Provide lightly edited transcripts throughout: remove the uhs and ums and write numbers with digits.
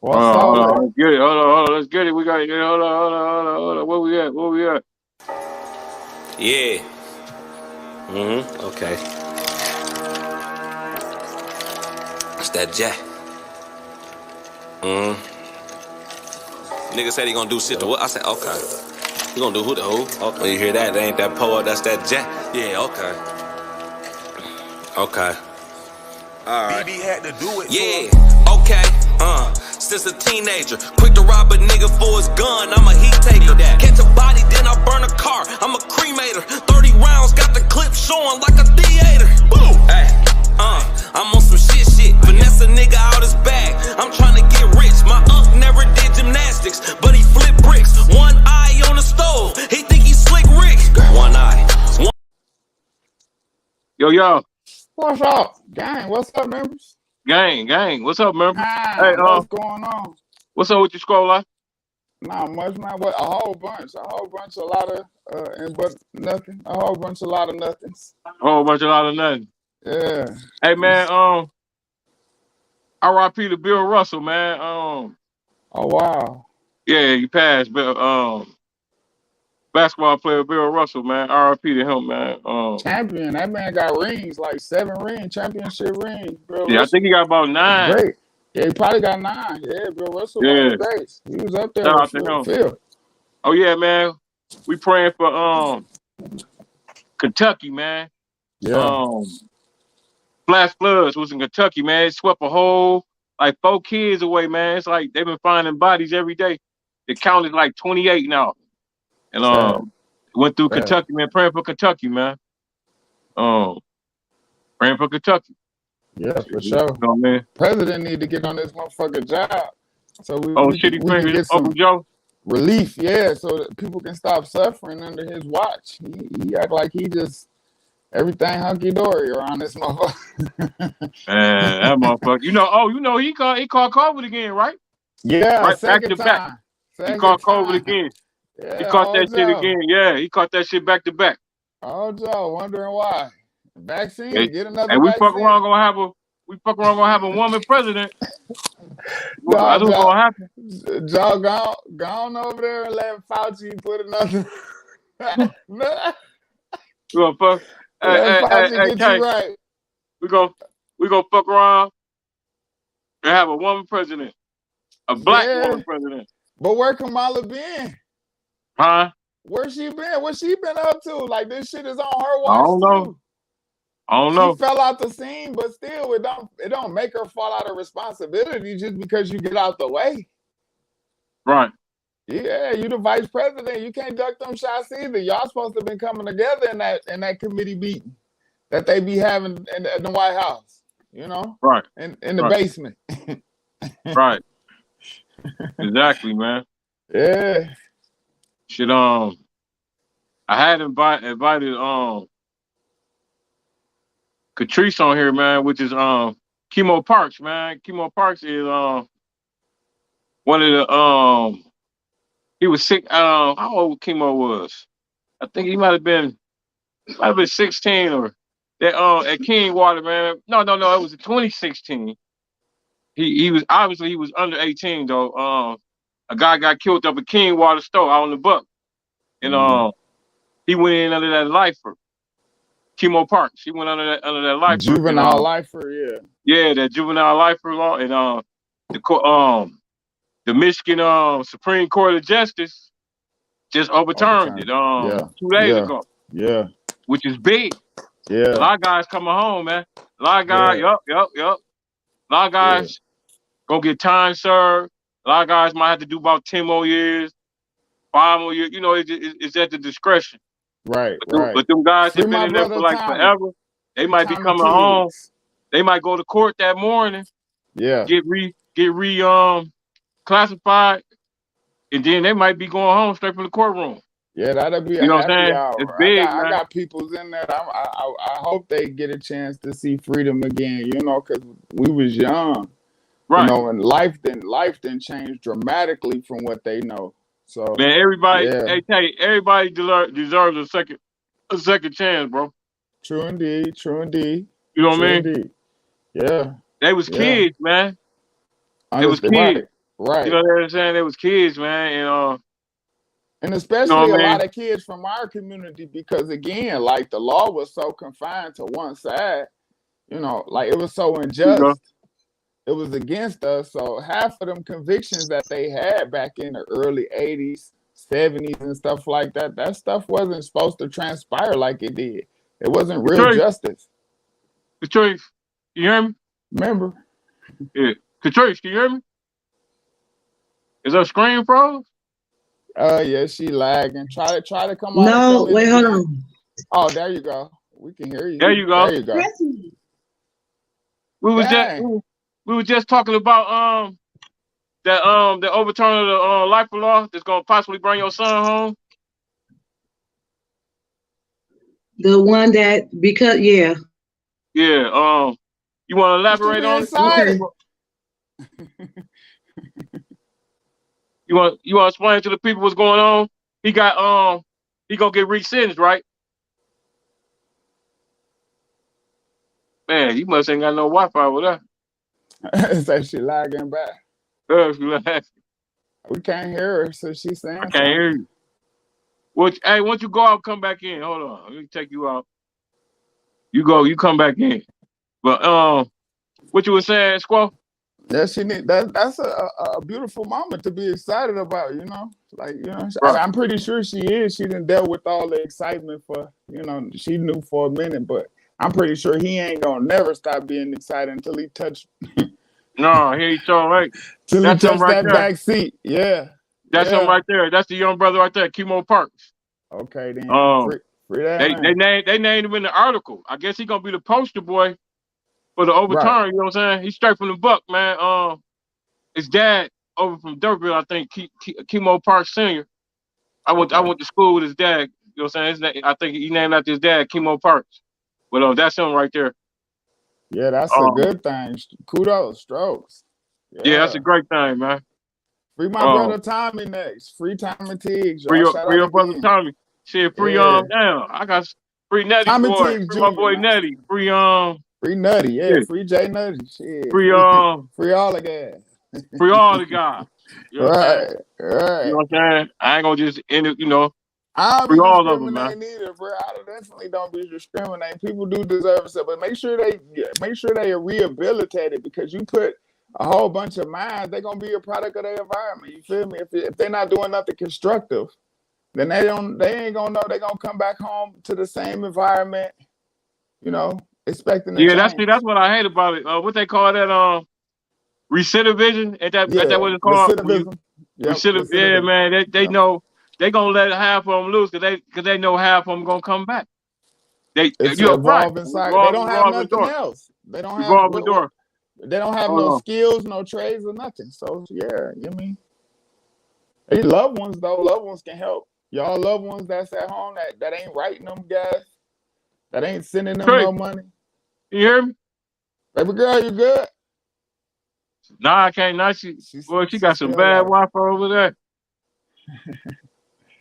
What's up, man? Let's get it. Hold on. Let's get it. We got it. Hold on. Where we at? Yeah. Okay. It's that jack. Nigga said he gonna do shit to what? I said, okay. He gonna do who the who? Okay. When you hear that, that ain't that poet, that's that jack. Yeah, okay. Okay. Alright. BB had to do it. Yeah, okay. Since a teenager, quick to rob a nigga for his gun, I'm a heat taker. Catch a body, then I burn a car, I'm a cremator. 30 rounds, got the clip showing like a theater. Boom! Hey, I'm on some shit. Finesse a nigga out his bag. I'm trying to get rich. My uncle never did gymnastics, but he flipped bricks. One eye on the stove, he think he slick Rick. One eye. Yo. What's up, gang? What's up, members? Gang. What's up, members? Hey, what's going on? What's up with your scroll life? Not much, man. What? A whole bunch, a lot of, but nothing. A whole bunch, a lot of nothings. A lot of nothing. Yeah. Hey, man. R.I.P. to Bill Russell, man. Oh wow. Yeah, he passed. But basketball player Bill Russell, man. R.I.P. to him, man. Champion. That man got rings, like 7 rings, championship rings. Bill Yeah, Russell. I think he got about 9. Great. Yeah, he probably got 9. Yeah, Bill Russell. Yeah. Great. He was up there. Shout out to him. Phil. Oh yeah, man. We praying for Kentucky, man. Yeah. Flash floods was in Kentucky, man. It swept a whole 4 kids away, man. It's like they've been finding bodies every day. The count is like 28 now. And went through Kentucky, man. Praying for Kentucky, man. Praying for Kentucky. Yeah, for sure. You know, man. President need to get on this motherfucking job. So we can get some Uncle Joe. relief, so that people can stop suffering under his watch. He act like he just everything hunky dory around this motherfucker. Man, that motherfucker. He caught COVID again, right? Yeah, right, back to back. He caught COVID again. Yeah, he caught that shit again. Yeah, he caught that shit back to back. Oh, Joe, wondering why. Vaccine, get another and we vaccine. fuck around gonna have a woman president. That's what's gonna happen. Joe, gone over there and let Fauci put another. You gonna fuck? Hey, you right. We gonna fuck around and have a woman president, a black woman president. But where Kamala been? Huh? Where she been? What she been up to? Like this shit is on her watch. I don't know. She fell out the scene, but still, it don't make her fall out of responsibility just because you get out the way. Right. Yeah, you the vice president. You can't duck them shots either. Y'all supposed to have been coming together in that committee meeting that they be having in the White House. You know? Right. In the basement. Right. Exactly, man. Yeah. Shit. I had invited Catrice on here, man, which is KEMO PARKS, man. KEMO PARKS is one of the he was sick. How old KEMO was? I think he might have been 16 or that at Kingwater, man. No, it was 2016. He was obviously under 18 though. A guy got killed up at Kingwater store out on the Buck. And he went in under that lifer. KEMO PARKS. He went under that lifer. Juvenile lifer, yeah. Yeah, that juvenile lifer law. And the Michigan Supreme Court of Justice just overturned it 2 days ago. Yeah. Which is big. Yeah. A lot of guys coming home, man. A lot of guys, yup. A lot of guys gonna get time served. A lot of guys might have to do about 10 more years, 5 more years. You know, it's at the discretion. Right. But them guys have been in there for forever. They might be coming home. They might go to court that morning. Yeah. Get classified, and then they might be going home straight from the courtroom. Yeah, that'll be. You know what I'm saying? Hour. It's big, I got people's in there. I hope they get a chance to see freedom again. You know, because we was young. Right. You know, and life didn't change dramatically from what they know. So man, everybody, everybody deserves a second chance, bro. True indeed. You know what I mean? Indeed. Yeah. They was kids, man. They was kids. Right. You know what I'm saying? They was kids, man, and especially you know what I a mean? lot of kids from our community, because again, like the law was so confined to one side, you know, like it was so You know, unjust. It was against us. So half of them convictions that they had back in the early 80s, 70s and stuff like that, that stuff wasn't supposed to transpire like it did. It wasn't real justice. Catrice, you hear me? Remember? Yeah. Catrice, can you hear me? Is her screen froze? Yeah, she lagging. Try to come on. No, wait, hold on. Oh, there you go. We can hear you. There you go. There you go. We was just talking about the overturn of the life law that's gonna possibly bring your son home. The one that Yeah. You want to elaborate on it? Okay. You want to explain to the people what's going on? He gonna get re-sentenced, right? Man, you must ain't got no Wi-Fi over there. It's like she lagging back. We can't hear her, so she's saying I can't hear you. Hey, once you go out, come back in. Hold on, let me take you out. You come back in. But what you were saying, Squaw? Yeah, that's a beautiful moment to be excited about, you know. Like, you know, Right. I'm pretty sure she is. She didn't deal with all the excitement for, you know, she knew for a minute, but I'm pretty sure he ain't gonna never stop being excited until he touched. No, he ain't so right. Till That's he touched right that there. back seat. Yeah. That's him right there. That's the young brother right there, KEMO PARKS. Okay, then. Free that they named him in the article. I guess he gonna be the poster boy for the overturn. Right. You know what I'm saying? He's straight from the buck, man. His dad over from Durville, I think, KEMO PARKS Sr. I went to school with his dad. You know what I'm saying? I think he named after his dad, KEMO PARKS. But that's him right there. Yeah, that's a good thing. Kudos, strokes. Yeah, that's a great thing, man. Free my brother Tommy next. Free Tommy Tiggs. Free your brother Tommy. Shit, free damn. I got free Nutty Tommy boy. Tiggs Free Jr., my boy Nutty. Free Free Nutty, yeah. Free J Nutty. Shit. Free free all the guys. Free all the guys. You know right. You know what I'm saying? I ain't gonna just end it, you know. I don't be discriminating either, bro. I definitely don't be discriminating. People do deserve stuff, but make sure they are rehabilitated, because you put a whole bunch of minds, they're gonna be a product of their environment. You feel me? If they're not doing nothing constructive, then they ain't gonna know they're gonna come back home to the same environment, you know, expecting to change. That's what I hate about it. What they call that recidivism? Is that what it's called? Recidivism. Recidivism. Yeah, man. They know they gonna let half of them loose because they know half of them gonna come back. It's evolving cycle. They don't have nothing else. They don't have They don't have no skills, no trades, or nothing. So yeah, you mean these loved ones though. Loved ones can help. Y'all loved ones that's at home that ain't writing them guys, that ain't sending them no money. You hear me? Baby girl, you good? Nah, I can't. Now she got some bad Wi-Fi over there.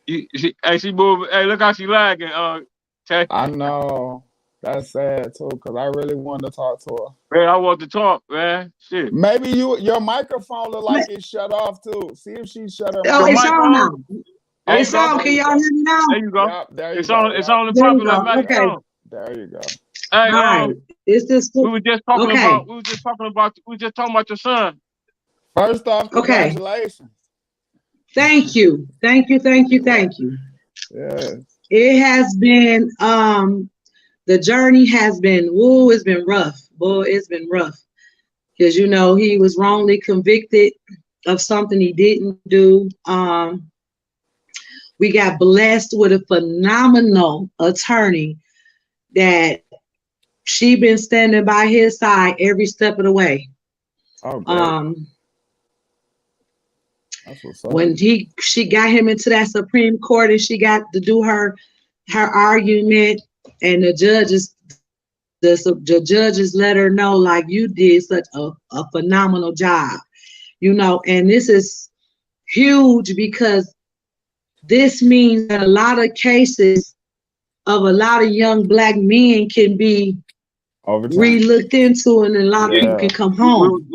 She moving. Hey, look how she lagging. I know. That's sad too, because I really wanted to talk to her. Man, I want to talk, man. Shit. Maybe your microphone look like it's shut off too. See if she shut her. Oh, it's on now. It's on. Can y'all hear me now? There you go. Yep, there you it's go. on. It's on the popular okay. There you go. Hey, right. It's this. We were just talking about. We were just talking about your son. First off, congratulations. Thank you. Yes. It has been the journey has been it's been rough. Boy, it's been rough. Because he was wrongly convicted of something he didn't do. We got blessed with a phenomenal attorney that she been standing by his side every step of the way. Oh, great. That's what's up. When she got him into that Supreme Court and she got to do her argument, and the judges let her know, like, you did such a phenomenal job, and this is huge, because this means that a lot of cases of a lot of young Black men can be re-looked into, and a lot of people can come home.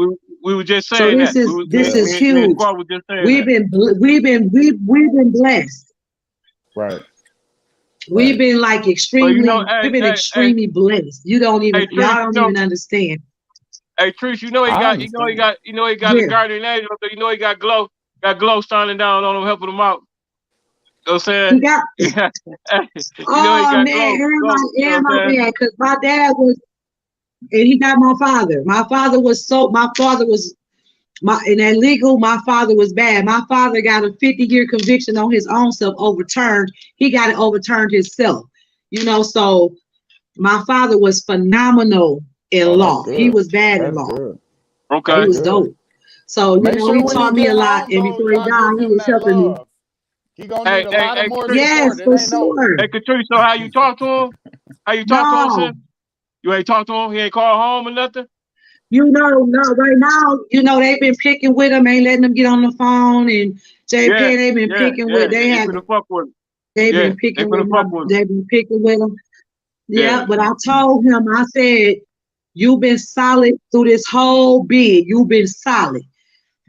we were just So saying this that. is Me and huge. Squad was just saying We've been blessed. Right. We've been like extremely, we've been extremely blessed. You don't even, y'all don't even understand. Hey, Trish, you know he got a guardian angel. You know he got glow shining down on him, helping him out. You know what I'm saying? He got, oh man, man, because my dad was, and he got my father. My father was in that legal, my father was bad. My father got a 50-year conviction on his own self overturned. He got it overturned himself. You know, so my father was phenomenal in law. He was bad in law. Good. Okay. He was dope. So, you know, he taught me a lot. And before he died, he was helping me. He gonna need a lot of more support. Yes, for sure. Hey, Katrina, so how you talk to him? How you talk to him, sis? You ain't talk to him? He ain't called home or nothing? You know, no, right now, you know, they've been picking with him, ain't letting them get on the phone, and JP, they've been picking with, they've been picking with him. Yeah, but I told him, I said, you've been solid through this whole bid. You've been solid.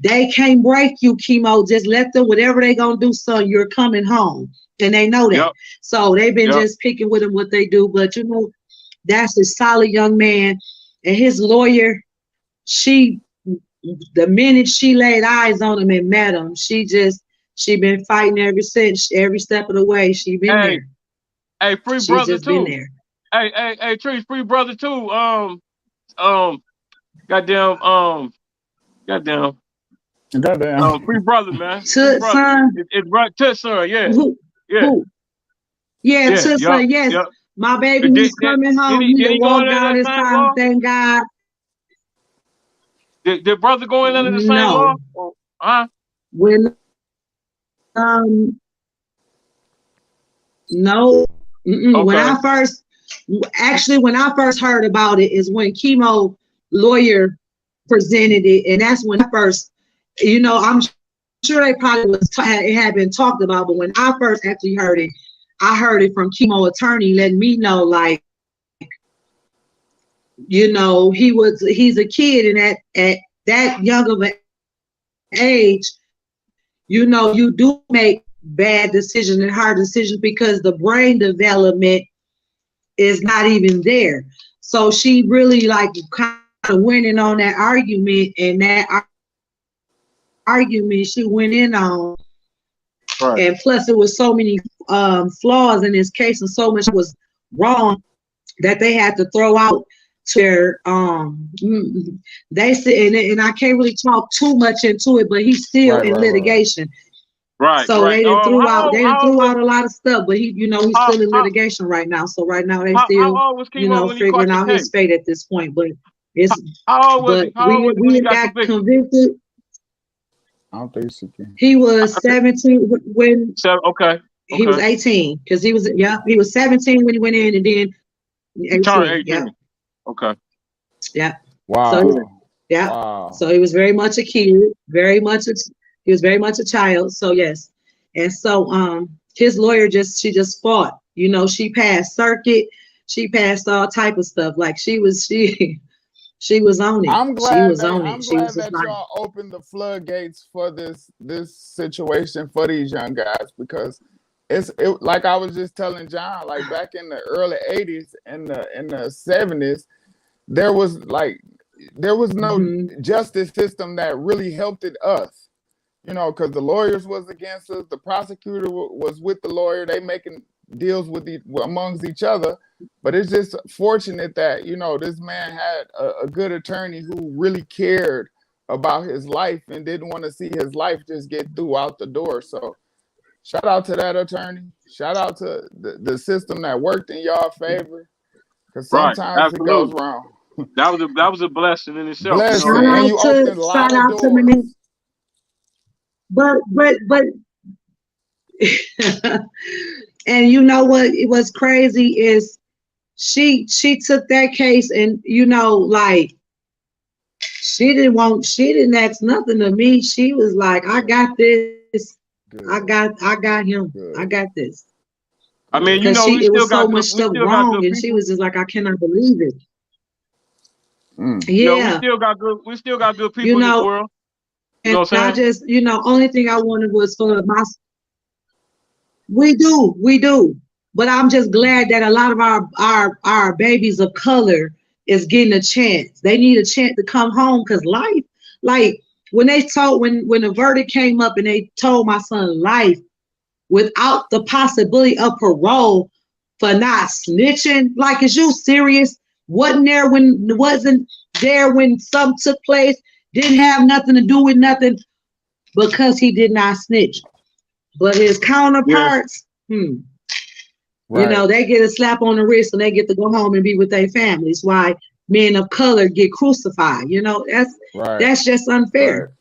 They can't break you, Chemo. Just let them, whatever they gonna do, son, you're coming home. And they know that. So they've been just picking with him what they do. But, you know, that's a solid young man. And his lawyer, the minute she laid eyes on him and met him, she been fighting ever since, every step of the way. She been there. Hey, free She's brother just too. Been there. Hey, Trish, free brother too. Goddamn. Free brother, man. Toot son. It's right, Toot son. Yeah. Who? Yeah, Toot son. Yes. Yep. My baby was coming home. He walked down his time. Thank God. Did brother go in under the same law? Huh? No. Okay. When I first heard about it is when Chemo lawyer presented it, and that's when I first, you know, I'm sure they probably it had been talked about, but when I first actually heard it, I heard it from Chemo attorney letting me know, like, you know, he's a kid, and at that young of an age, you know, you do make bad decisions and hard decisions because the brain development is not even there. So she really like kind of went in on that argument, and that argument she went in on. Right. And plus it was so many flaws in this case, and so much was wrong that they had to throw out their they said, and I can't really talk too much into it, but he's still in litigation. Right. So they didn't threw out a lot of stuff, but he's still in litigation right now. So right now they still figuring out his fate at this point. But it's we got convicted. I don't think she can. He was 17 when he was 18 because he was 17 when he went in, and then 18. Yeah. Okay. Yeah. Wow. So, yeah. Wow. So he was very much a kid, he was very much a child. So yes. And so his lawyer she just fought. You know, she passed circuit, she passed all type of stuff. Like she was on it. I'm glad that y'all opened the floodgates for this situation for these young guys, because it like I was just telling John, like back in the early 80s and in the 70s, there was no justice system that really helped us, you know, because the lawyers was against us, the prosecutor was with the lawyer, they making deals amongst each other. But it's just fortunate that, you know, this man had a good attorney who really cared about his life and didn't want to see his life just get through out the door. So shout out to that attorney. Shout out to the system that worked in y'all favor, because sometimes it goes wrong. That was a blessing in itself. Blessing. And you opened a lot of doors. But and you know what? It was crazy is she took that case, and you know, like she didn't ask nothing of me. She was like, I got this. Good. I got him. Good. I got this. I mean, you know, it was so much stuff wrong, and she was just like, I cannot believe it. Mm. You know, Yeah, we still got good people you in this know, world. You and know what I I'm saying? just, only thing I wanted was for my. We do. But I'm just glad that a lot of our babies of color is getting a chance. They need a chance to come home because life, like when the verdict came up and they told my son life without the possibility of parole for not snitching, like is you serious? Wasn't there when something took place, didn't have nothing to do with nothing because he did not snitch. But his Yeah. counterparts, Right. they get a slap on the wrist and they get to go home and be with their families. Why men of color get crucified? Right. That's just unfair.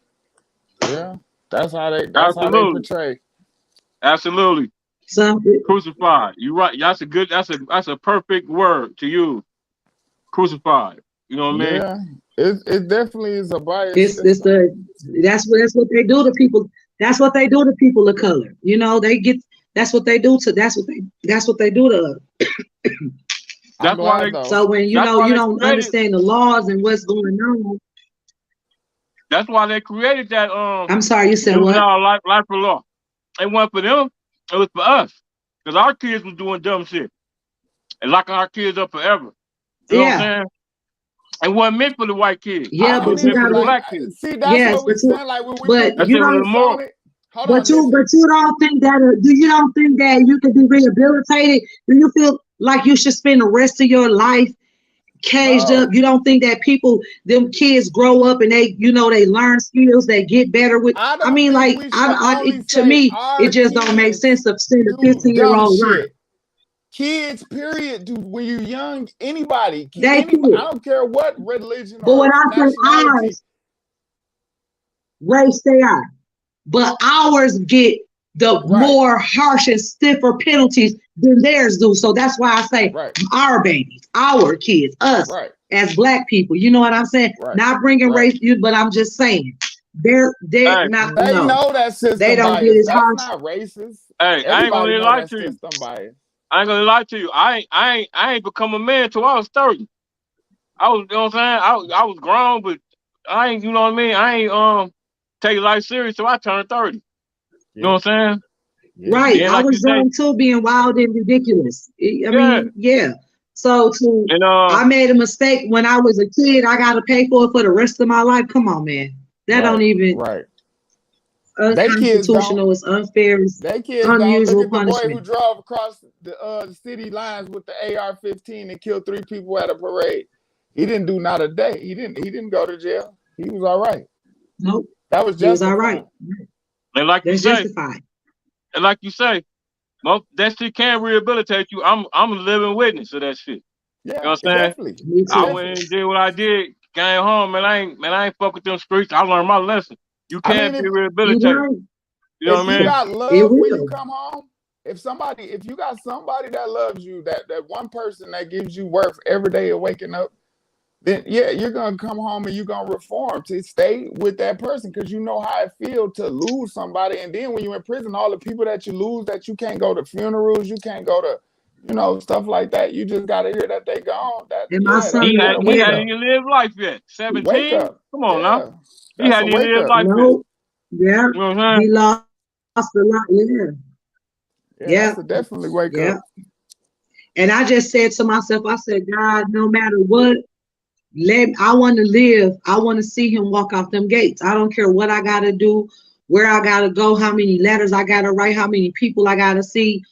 Right. Yeah. That's how they Absolutely. portray. Absolutely. Some Crucified. You're right. That's a perfect word to use. Crucified. You know what I mean? Yeah. It definitely is a biased it's system. that's what they do to people. That's what they do to people of color. They get that's what they do to that's what they do to us. I'm That's why glad they though. So when that's why you they don't created understand the laws and what's going on. that's why they created that I'm sorry, you said what? juvenile life for law. It wasn't for them, it was for us. Because our kids was doing dumb shit and locking our kids up forever. You know what I'm Yeah, saying? It wasn't meant for the white kids. I yeah, It but was don't you meant for even the gotta like black kids. see that's yes, what we saying. Like when we but put the That shit was price on immoral. it. Hold on, but listen. you don't think that you don't think that you can be rehabilitated? Do you feel like you should spend the rest of your life caged up? No. You don't think that them kids grow up and they learn skills, they get better with? I I don't mean, think like we should only to say me, it our just don't make kids sense to send a do dumb 15-year-old life. shit. Kids, period, dude. When you're young, anybody, They anybody, I could. don't care what religion But when or I say nationality. ours, race they are. But ours get the Right, more harsh and stiffer penalties than theirs do. So that's why I say right, our babies, our kids, us right, as black people. You know what I'm saying? right, Not bringing right. race, but I'm just saying they're Hey, not. They No, know that they system don't get bias. as That's harsh. not racist. hey, I ain't gonna Everybody really know lie that to you. system bias. I ain't gonna lie to you. I ain't become a man till I was 30. I was, you know what I'm saying? I was grown, but I ain't, you know what I mean? I ain't take life serious till I turned 30. You know Yeah, what I'm saying? yeah. Right. Then I like you was say, young too, being wild and ridiculous. I yeah. mean, yeah. So And I made a mistake when I was a kid. I got to pay for it for the rest of my life. Come on, man. That don't Right, even right. They kids don't. unconstitutional. It's unfair. It's They kids don't. Look unusual at the boy who punishment. drove across the city lines with the AR-15 and killed 3 people at a parade. He didn't do not a day. He didn't go to jail. He was all right. Nope. That was He was all right. justified. and like you That's say, justified. well, that shit can rehabilitate you. I'm a living witness of that shit. You know Yeah, what I'm saying? definitely. Me I too. went Definitely. and did what I did, came home, man, I ain't fuck with them streets. I learned my lesson. You I can mean, be You rehabilitated. right. You know if what I you mean? got It love when you will. come home, if you got somebody that loves you, that one person that gives you worth every day of waking up, then yeah, you're gonna come home and you're gonna reform to stay with that person because you know how it feels to lose somebody. And then when you're in prison, all the people that you lose, that you can't go to funerals, you can't go to, stuff like that. You just gotta hear that they gone. And my son, He You gotta he wake yeah. hadn't up. even lived life yet. Wake 17? up. Come on now. Yeah. He That's a hadn't even wake lived up. life yet. No. Yeah. You know what I'm saying? He lost a lot. Yeah. Yeah, Yeah. that's a definitely wake Yeah. up. And I just said to myself, I said, God, no matter what, I want to live. I want to see him walk out them gates. I don't care what I got to do, where I got to go, how many letters I got to write, how many people I got to see.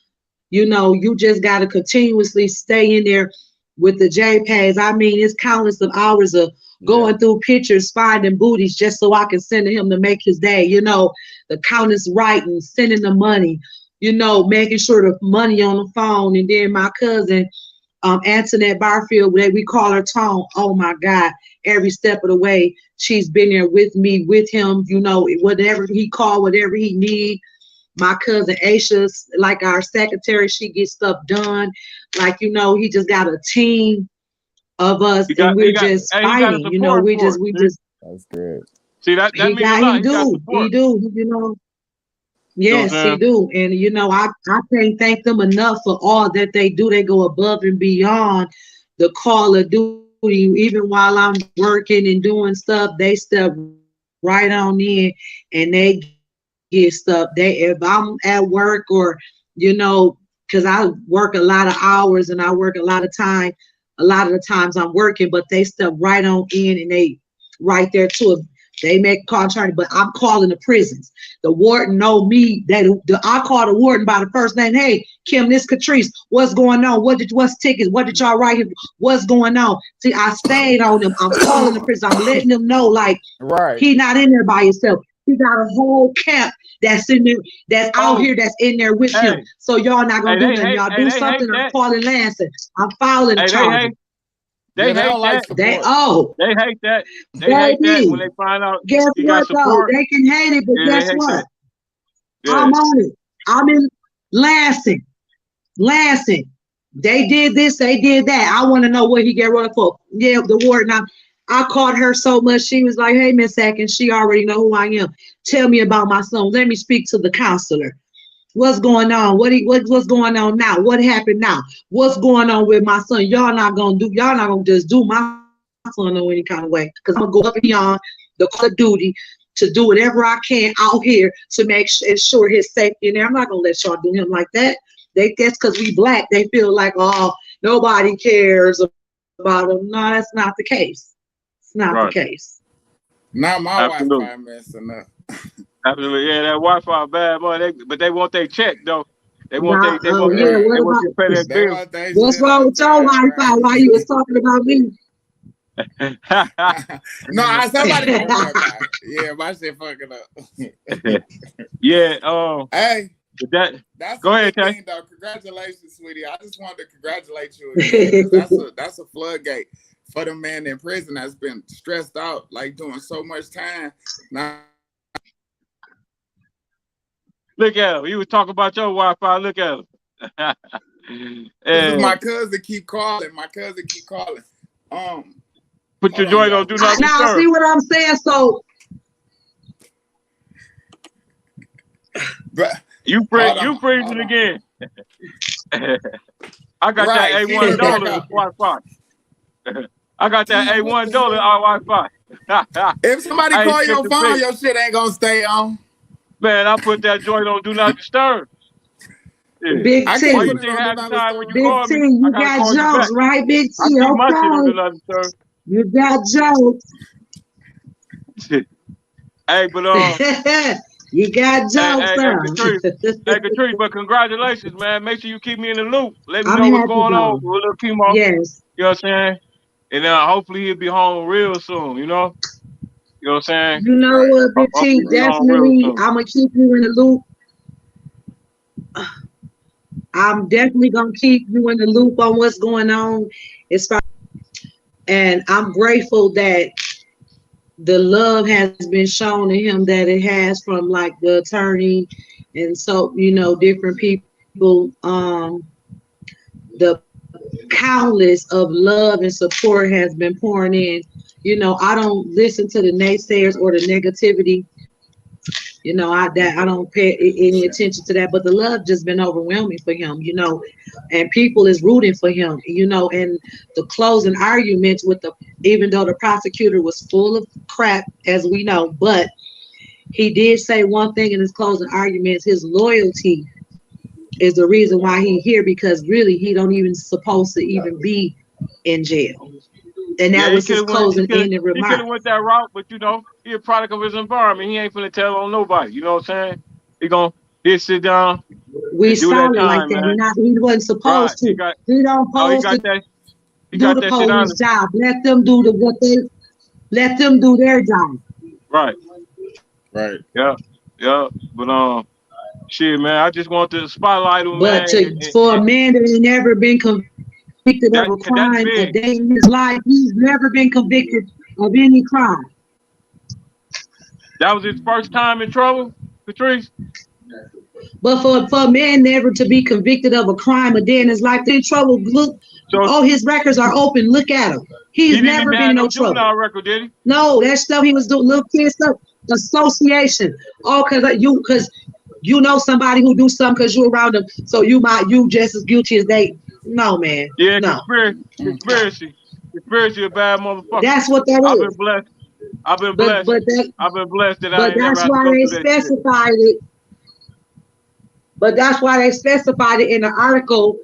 You just got to continuously stay in there with the JPEGs. I mean, it's countless of hours of Yeah. going through pictures, finding booties just so I can send to him to make his day. The countless writing, sending the money, making sure the money on the phone. And then my cousin, Antoinette Barfield, we call her Tone. Oh my God, every step of the way, she's been there with me, with him, whatever he called, whatever he need. My cousin Aisha, like our secretary, she gets stuff done. Like, he just got a team of us and He we're got just hey, he got a fighting, support we for just, it. we See, just, That's good. see that means a lot. he He got do, support. you know. You know what Yes, he I'm saying? do. And I can't thank them enough for all that they do. They go above and beyond the call of duty even while I'm working and doing stuff, they step right on in and they get stuff. If I'm at work or, because I work a lot of hours and I work a lot of time, a lot of the times I'm working, but they step right on in and they right there too. They make a call attorney, but I'm calling the prisons. The warden know me. I call the warden by the first name. Hey, Kim, this Catrice. What's going on? What's tickets? What did y'all write here? What's going on? See, I stayed on them. I'm calling the prison. I'm letting them know, like, he not in there by himself. He got a whole camp that's in there, that's out here, that's in there with him. So y'all not gonna do nothing. Y'all do something. I'm calling Lansing. I'm filing the charges. They hate that. They hate that. They hate that when they find out. Guess what though? They can hate it, but guess what? Yeah. I'm on it. I'm in Lansing. They did this, they did that. I want to know what he get running for. Yeah, the warden. I called her so much. She was like, "Hey, Miss Atkins, she already know who I am. Tell me about my son. Let me speak to the counselor. What's going on? What's going on now? What happened now? What's going on with my son? Y'all not gonna just do my son in any kind of way. Because I'm gonna go up and beyond the call of duty to do whatever I can out here to ensure his safety. And I'm not gonna let y'all do him like that. That's because we Black. They feel like, oh, nobody cares about him. No, that's not the case. It's not the case. Not my Wi-Fi messing up. Absolutely, yeah, that Wi-Fi bad, boy. But they want their check though. They want to pay their bill. What's wrong with your Wi-Fi? Why you was talking about me? No, somebody gonna worry about it. Yeah, my shit fucking up. Yeah. Hey, that's go ahead, thing, though. Congratulations, sweetie. I just wanted to congratulate you again. That's a floodgate for the man in prison that's been stressed out, like doing so much time now. Look at him. He was talking about your Wi-Fi. Look at him. This is my cousin keep calling. Put your joint on. Do not disturb. Now, see what I'm saying? So, you freezing again. I got that A1 dollar Wi-Fi. I got that A1 dollar Wi-Fi. If somebody call your phone, your shit ain't gonna stay on. Man, I put that joint on do not disturb. Yeah. Big T, you got jokes, right? Big T, okay. You got jokes. Hey, but you got jokes, hey, Catrice, but congratulations, man. Make sure you keep me in the loop. Let me know what's going on with little chemo. Yes. You know what I'm saying? And hopefully he'll be home real soon, you know? You know what I'm saying? You know what, Big T, definitely, I'm going to keep you in the loop. I'm definitely going to keep you in the loop on what's going on. And I'm grateful that the love has been shown to him that it has from like the attorney and so, different people, the countless of love and support has been pouring in. I don't listen to the naysayers or the negativity. I don't pay any attention to that, but the love just been overwhelming for him, and people is rooting for him, and the closing arguments even though the prosecutor was full of crap, as we know, but he did say one thing in his closing arguments: his loyalty is the reason why he's here, because really he don't even supposed to even be in jail. And that was his closing ending remark. He could have went that route, but he a product of his environment. He ain't finna tell on nobody. You know what I'm saying? He'll sit down. We started like that. He wasn't supposed to. He don't supposed to do the police job. Let them do let them do their job. Right. Yeah. But shit, man, I just want to spotlight him, man. But for a man that has never been convicted of a crime a day in his life, he's never been convicted of any crime. That was his first time in trouble, Catrice? But for a man never to be convicted of a crime a day in his life, they're in trouble. Look, all his records are open. Look at him. He's never been in no trouble. Record, did he? No, that stuff he was doing, little kid stuff, association. All because you know somebody who do something because you're around them, so you just as guilty as they. No, man. Yeah, no. Conspiracy. Conspiracy a bad motherfucker. That's what that I've is. been blessed. I've been But blessed. I've been blessed that I ain't never that's had to why go they through that shit. specified it. But that's why they specified it in the article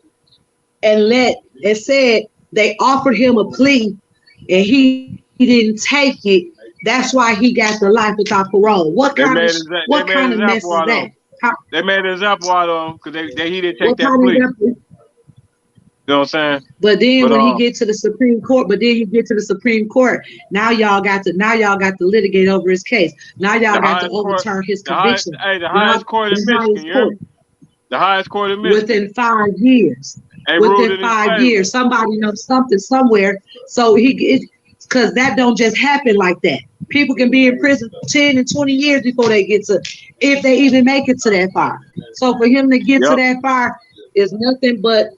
it said they offered him a plea and he didn't take it. That's why he got the life without parole. What kind of mess is that? They made an example out of him because he didn't take that plea. You know what I'm saying? But then when he get to the Supreme Court, now y'all got to litigate over his case. Now y'all got to overturn his conviction. The highest court in Michigan, the highest court in Michigan. Within 5 years. Within 5 years, somebody knows something somewhere. So because that don't just happen like that. People can be in prison 10 and 20 years before they get to, if they even make it to that far. So for him to get to that far is nothing but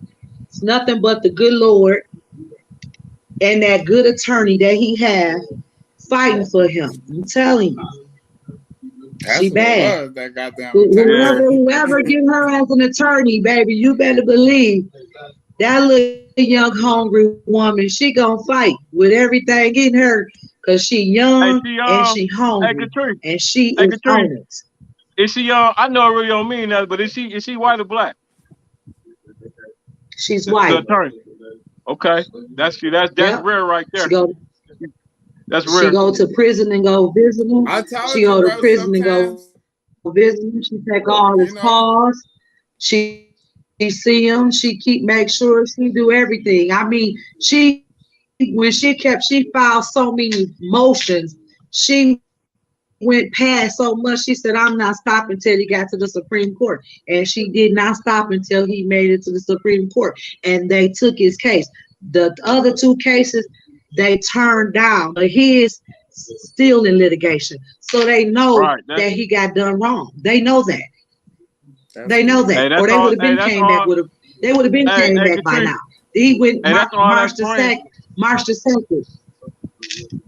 the good Lord and that good attorney that he has fighting for him. I'm telling you. She bad. That goddamn whoever get her as an attorney, baby, you better believe that little young hungry woman, she gonna fight with everything in her because she young and she hungry and she is on it. Is she I know it really don't mean that, but is she white or black? She's white. The attorney. Okay, that's rare right there. That's rare. She go to prison and go visit him. She go to prison and go visit him. She take all his calls. She see him. She make sure she do everything. I mean, she filed so many motions. She went past so much. She said, I'm not stopping until he got to the Supreme Court. And she did not stop until he made it to the Supreme Court. And they took his case. The other 2 cases, they turned down, but he is still in litigation. So they know that he got done wrong. They know that. They know that. Or they would have been came back with him. They would have been came back by now. He went March the 2nd.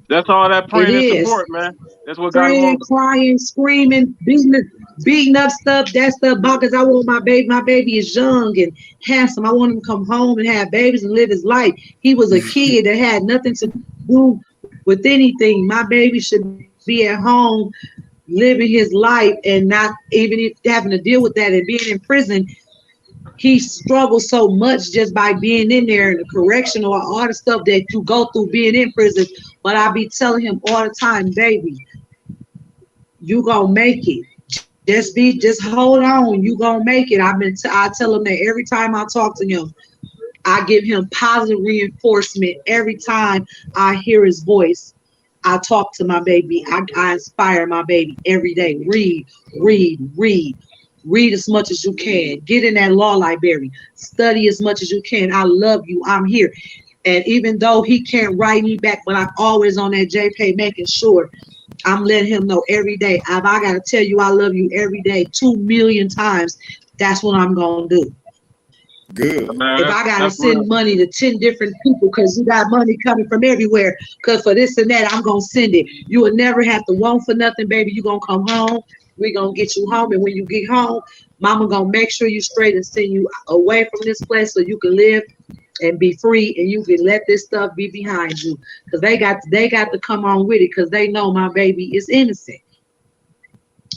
That's all that praying and support, man. That's what got him on. Crying, screaming, beating up stuff. That stuff because I want my baby. My baby is young and handsome. I want him to come home and have babies and live his life. He was a kid that had nothing to do with anything. My baby should be at home living his life and not even having to deal with that and being in prison. He struggles so much just by being in there and the correctional, all the stuff that you go through being in prison. But I be telling him all the time, baby, you gonna make it. Just hold on. You gonna make it. I tell him that every time I talk to him. I give him positive reinforcement every time I hear his voice. I talk to my baby. I inspire my baby every day. Read as much as you can. Get in that law library. Study as much as you can. I love you. I'm here. And even though he can't write me back, but I'm always on that JPay making sure I'm letting him know every day. If I got to tell you I love you every day 2 million times, that's what I'm going to do. Good. If I got to send money to 10 different people because you got money coming from everywhere because for this and that, I'm going to send it. You will never have to want for nothing, baby. You're going to come home. We're going to get you home. And when you get home, mama going to make sure you straight and send you away from this place so you can live and be free and you can let this stuff be behind you. Because they got to come on with it because they know my baby is innocent.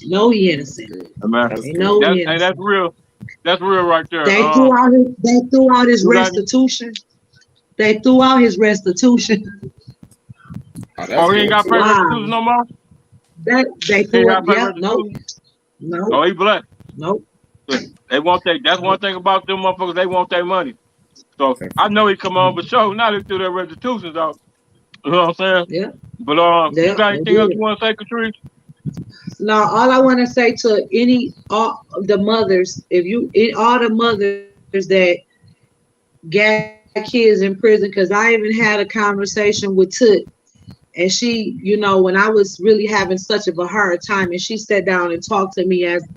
No, he innocent. They know he innocent. Hey, that's real. That's real right there. They threw out his restitution. They threw out his restitution. Oh, he ain't got paid restitution no more? They threw out, no. Oh, he blessed. Nope. They want that's one thing about them motherfuckers, they want their money. So I know he come on, but now they threw their restitutions out. You know what I'm saying? Yeah. But you got anything else you want to say, Katrice? No, all I want to say to all the mothers, all the mothers that got kids in prison, because I even had a conversation with Toot, and she, when I was really having such of a hard time, and she sat down and talked to me as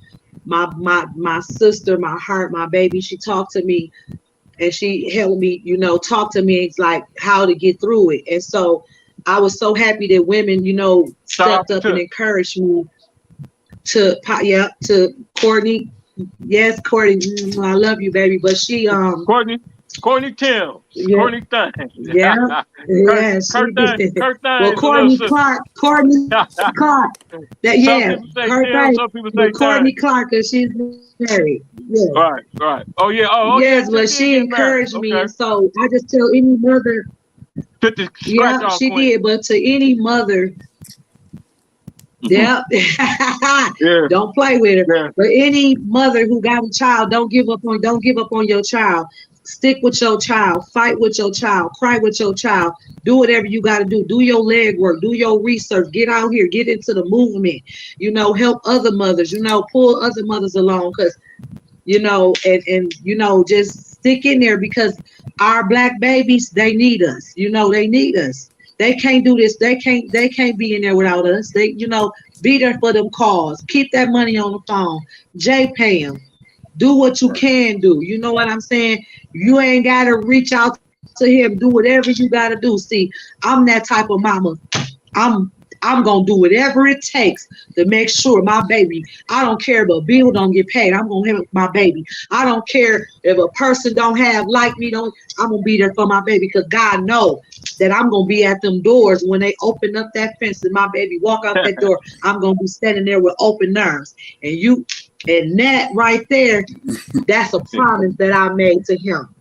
my sister, my heart, my baby. She talked to me, and she helped me, talk to me. It's like how to get through it, and so I was so happy that women, stepped up and encouraged me. To Courtney. Yes, Courtney, I love you, baby. But she Courtney. Courtney Tim. Yeah. Courtney Thang. Yeah. Yeah. Kurt Thang. Kurt Thang. Well, Courtney Clark. Courtney Clark. That, yeah. Some people say Kurt Tim. Thang. Some people say Courtney Thang. Clark, because she's married. Yeah. Right. Oh yeah. Oh yes, yeah. but she encouraged me, okay. and so I just tell any mother. Took the scratch Yeah, off she Queen. did. But to any mother, yeah, don't play with her. Yeah. But any mother who got a child, don't give up on your child. Stick with your child. Fight with your child. Cry with your child. Do whatever you got to do. Do your leg work. Do your research. Get out here. Get into the movement. Help other mothers. Pull other mothers along, because and just stick in there, because our Black babies, they need us. They need us. They can't do this. They can't be in there without us. They, be there for them calls. Keep that money on the phone. Pay them. Do what you can do. You know what I'm saying? You ain't got to reach out to him. Do whatever you got to do. See, I'm that type of mama. I'm going to do whatever it takes to make sure my baby, I don't care if a bill don't get paid. I'm going to help my baby. I don't care if a person don't have like me. I'm going to be there for my baby, because God knows that I'm going to be at them doors when they open up that fence and my baby walk out that door. I'm going to be standing there with open arms. And that right there, that's a promise that I made to him.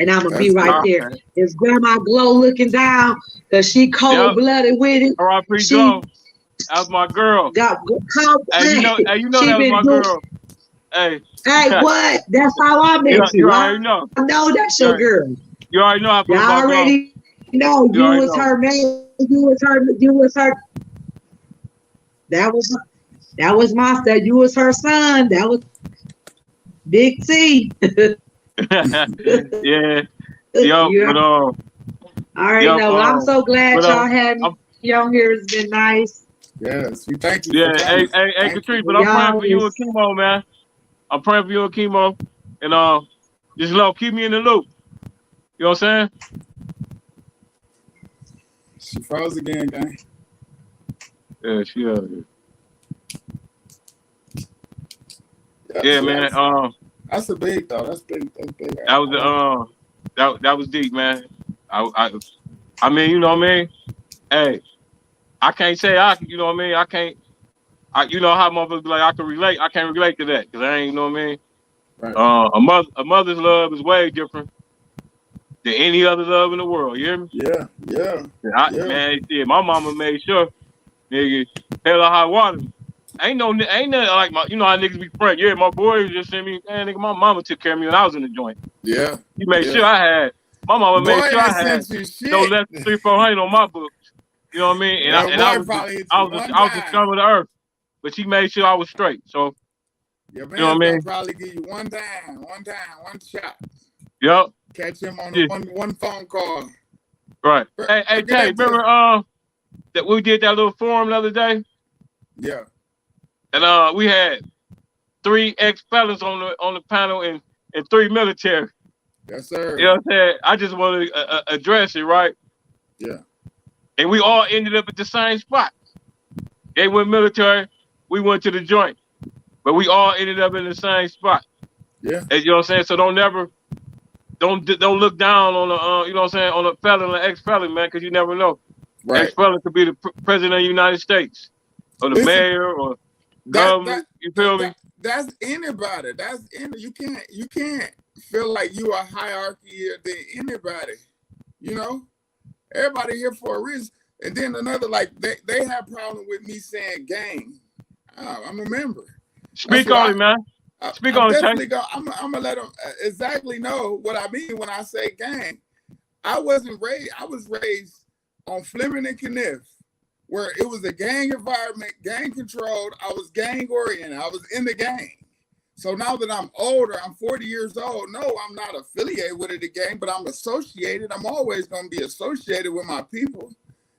And I'm going to be right there. Is Grandma Glow looking down? Because she cold-blooded with it. R.I.P. Glow. That was my girl. Hey, you know that was my girl. Hey, what? That's how I met you. You already know. I know that's your girl. You already know how I feel about Glow. You was her man. You was her. That was my son. You was her son. That was Big T. Yeah. Yo, I already know. But I'm so glad y'all had me on here. It's been nice. Yes, we thank you. Yeah, hey, Katrice, but I'm praying for you and Chemo, man. I'm praying for you and Chemo, and just keep me in the loop. You know what I'm saying? She froze again, gang. Yeah, she out here. Yeah, man. That's a big though. That's big. That was that was deep, man. I mean, you know what I mean? Hey, I can't say you know what I mean? I can't. You know how motherfuckers be like, I can relate. I can't relate to that, because I ain't, you know what I mean? Right. A mother's love is way different than any other love in the world. You hear me? Yeah. Man, yeah, my mama made sure, nigga, hell or high water. Ain't nothing like how niggas be frank. Yeah, my boy just sent me, man, nigga, my mama took care of me when I was in the joint. Yeah. He made sure I had, my mama made sure I had no less than 300-400 on my books. You know what I mean? And I was the scum of the earth. But she made sure I was straight. So, your man, you know what I mean? Probably give you one shot. Yep. Catch him on one phone call. Right. Hey, Tay, remember that we did that little forum the other day? Yeah. And we had 3 ex-felons on the panel and 3 military. Yes, sir. You know what I'm saying? I just want to address it, right? Yeah. And we all ended up at the same spot. They went military, we went to the joint. But we all ended up in the same spot. Yeah. And, you know what I'm saying? So don't look down on the you know what I'm saying, on a felon or ex-felon, man, because you never know. Right. Ex-felon could be the president of the United States, or the mayor, or government. You feel me? That's anybody. You can't feel like you are hierarchy than anybody. You know, everybody here for a reason. And then another, like they have problem with me saying gang. I'm a member. Speak on it, man. Speak on it, I'm gonna let them exactly know what I mean when I say gang. I was raised on Fleming and Kniff, where it was a gang environment, gang controlled. I was gang oriented. I was in the gang. So now that I'm older, I'm 40 years old. No, I'm not affiliated with the gang, but I'm associated. I'm always going to be associated with my people.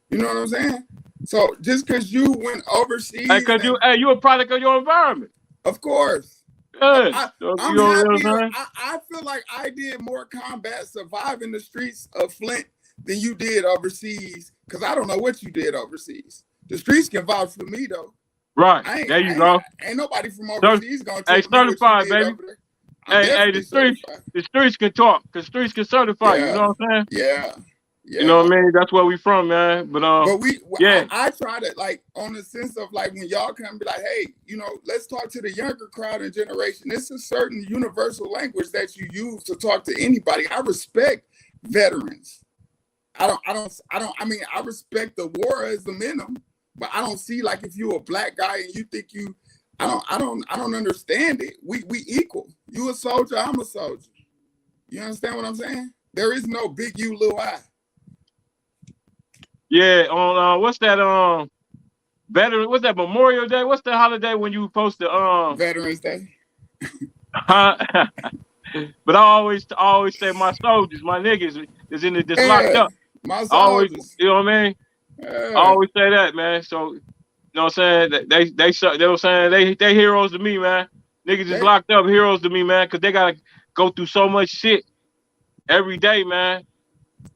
You know what I'm saying? So just because you went overseas, because you a product of your environment. Of course. I'm happy. I feel like I did more combat surviving the streets of Flint than you did overseas, because I don't know what you did overseas. The streets can vouch for me, though. Right. There you go. Ain't nobody from overseas going to tell me certified, what you did baby. over there. Hey, the streets can talk, because streets can certify you. You know what I'm saying? Yeah. You know what I mean? That's where we from, man. But I try to, like, on the sense of, like, when y'all come be like, hey, you know, let's talk to the younger crowd and generation. It's a certain universal language that you use to talk to anybody. I respect veterans. I mean, I respect the war as the minimum, but I don't see, like, if you're a black guy and you think I don't understand it. We equal. You a soldier, I'm a soldier. You understand what I'm saying? There is no big U, little I. Yeah, on what's that what's that Memorial Day? What's the holiday when you post the Veterans Day? But I always say my soldiers, my niggas is in the just locked up. My soldiers. You know what I mean? I always say that, man. So you know what I'm saying? They were saying they heroes to me, man. Niggas is locked up, heroes to me, man, because they gotta go through so much shit every day, man.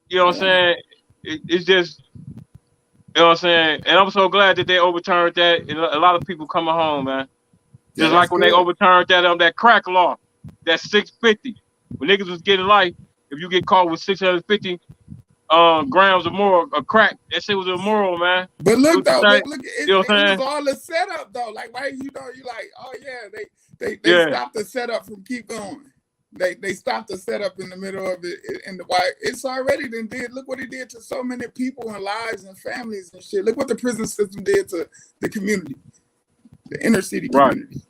You know what I'm saying? It's just, you know what I'm saying? And I'm so glad that they overturned that, and a lot of people coming home, man. Just like when they overturned that crack law, that 650. When niggas was getting life, if you get caught with 650 grams or more of crack, that shit was immoral, man. But look though, it was all a setup though. Like, why you like, oh yeah, they stopped the setup from keep going. They stopped the setup in the middle of it, and why it's already done did. Look what it did to so many people and lives and families and shit. Look what the prison system did to the community, the inner city community. Right.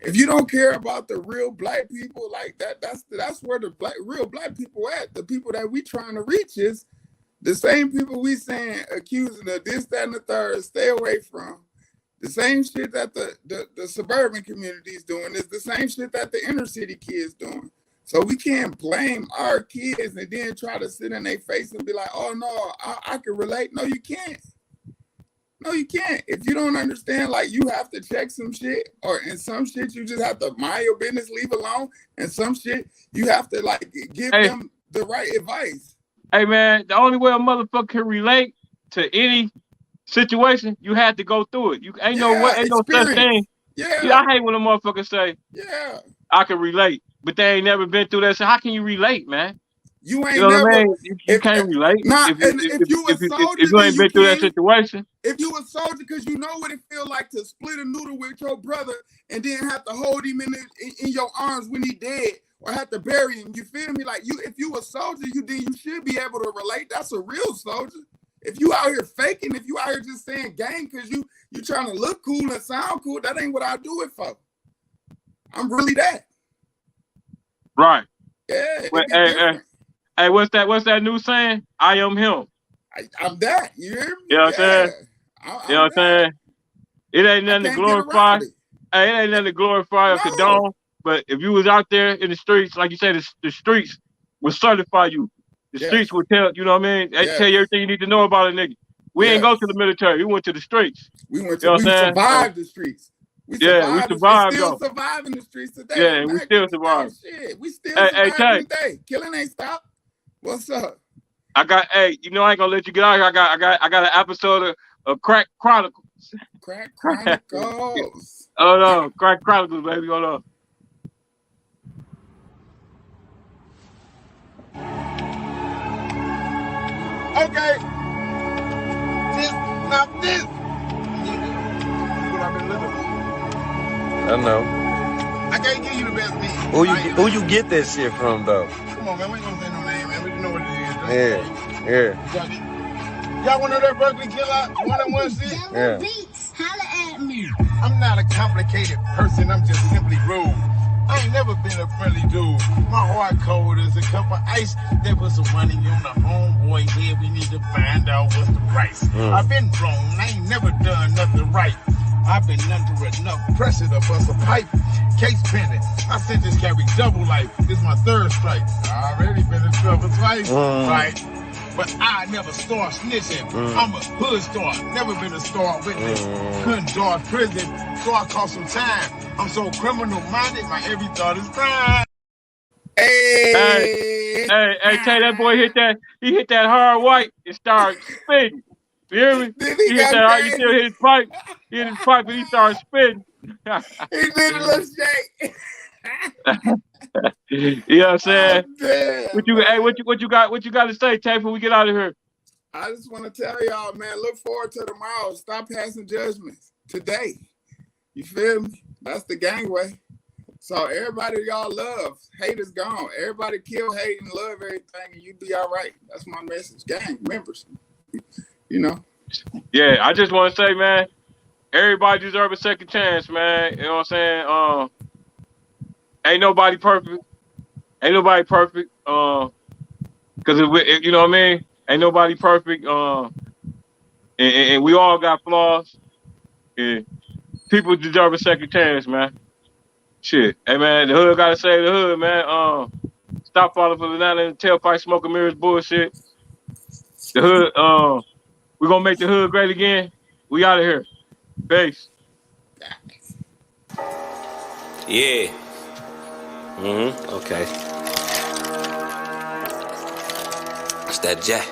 If you don't care about the real black people, like that's where the real black people at. The people that we trying to reach is the same people we saying accusing of this, that, and the third. Stay away from. The same shit that the suburban community is doing is the same shit that the inner city kids doing. So we can't blame our kids and then try to sit in their face and be like, oh no, I can relate. No, you can't. No, you can't. If you don't understand, like, you have to check some shit, or in some shit you just have to mind your business, leave alone. And some shit you have to, like, give them the right advice. Hey man, the only way a motherfucker can relate to any situation, you had to go through it. You ain't no such thing. Yeah, I hate when a motherfucker say, I can relate, but they ain't never been through that. So how can you relate, man? You ain't never. I mean? You can't relate. If you ain't been through that situation. If you a soldier, because you know what it feel like to split a noodle with your brother and then have to hold him in your arms when he dead, or have to bury him. You feel me? Like, if you a soldier, you should be able to relate. That's a real soldier. If you out here faking, if you out here just saying gang because you trying to look cool and sound cool, that ain't what I do it for. I'm really that. Right. Yeah. Hey, what's that new saying? I am him. I'm that. You hear me? You know what I'm saying? You know what I'm saying? It ain't nothing to glorify. Hey, it ain't nothing to glorify or condone. But if you was out there in the streets, like you said, the streets will certify you. The streets will tell, you know what I mean? They tell you everything you need to know about a nigga. We ain't go to the military. We went to the streets. We survived the streets. We survived we still surviving the streets today. Yeah, we still survive. Shit, we still surviving today. Killing ain't stopped. What's up? I ain't gonna let you get out here. I got an episode of Crack Chronicles. Crack Chronicles. Oh no, Crack Chronicles, baby. Hold on. Okay. This. What I've been living with. I know. I can't give you the best beat. Who you get that shit from though? Come on, man. We ain't gonna say no name, man. We know what it is. Yeah. Y'all wanna know that Berkeley Killer 1-on-1 shit? Yeah. Beats, holla at me. I'm not a complicated person. I'm just simply rude. I ain't never been a friendly dude. My heart cold as a cup of ice. There was some money on the homeboy here. We need to find out what's the price. I've been wrong. I ain't never done nothing right. I've been under enough pressure to bust a pipe. Case pending. I said this carry double life. This my third strike. I already been in trouble twice. Right? But I never start snitching. I'm a hood star. Never been a star witness. Couldn't dodge prison, so I caught some time. I'm so criminal minded, my every thought is crime. Hey, tell that boy hit that hard white and started spitting. You hear me? He hit that hard, you still hit his pipe. He hit his pipe and he started spitting. He did a little shake. You know what I'm saying? Damn, What you got to say, Tay, before we get out of here? I just want to tell y'all, man, look forward to tomorrow. Stop passing judgments today. You feel me? That's the gangway. So everybody y'all love, hate is gone. Everybody kill, hate, and love everything, and you be all right. That's my message. Gang members, you know. Yeah, I just want to say, man, everybody deserve a second chance, man. You know what I'm saying? Ain't nobody perfect. Ain't nobody perfect. Because you know what I mean? Ain't nobody perfect. And we all got flaws. And people deserve a second chance, man. Shit. Hey, man, the hood got to save the hood, man. Stop falling for the night and tailpipe smoking mirrors bullshit. The hood, we're going to make the hood great again. We out of here. Peace. Yeah. Okay. That's that jack.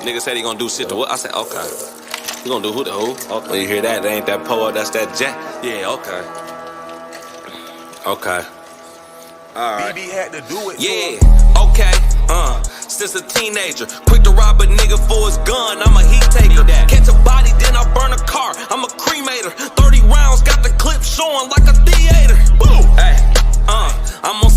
Nigga said he gonna do shit to what? I said, okay. He gonna do who the who? Okay. When you hear that, ain't that Poe, that's that jack. Yeah, okay. Okay. Alright. BB had to do it. Yeah, okay. Since a teenager, quick to rob a nigga for his gun, I'm a heat taker. Catch a body, then I burn a car, I'm a cremator. 30 rounds, got the clip showing like a theater. Hey, I'm on